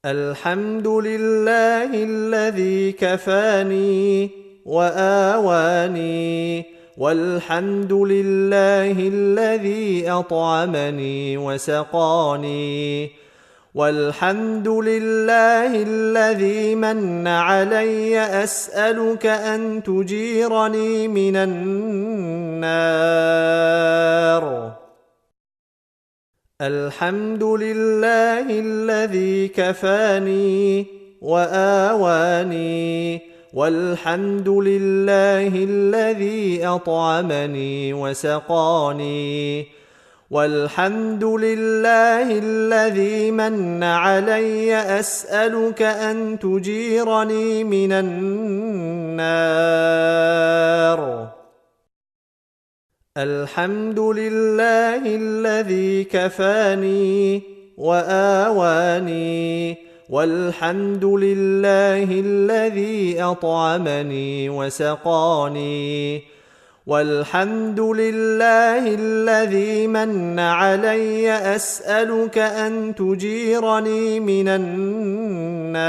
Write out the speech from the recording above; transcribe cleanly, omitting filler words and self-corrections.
الحمد لله الذي كفاني وآواني، والحمد لله الذي أطعمني وسقاني، والحمد لله الذي من علي. أسألك أن تجيرني من النار. الحمد لله الذي كفاني وآواني، والحمد لله الذي أطعمني وسقاني، والحمد لله الذي من علي. أسألك أن تجيرني من النار. الحمد لله الذي كفاني وآواني، والحمد لله الذي أطعمني وسقاني، والحمد لله الذي من علي. أسألك أن تجيرني من النار.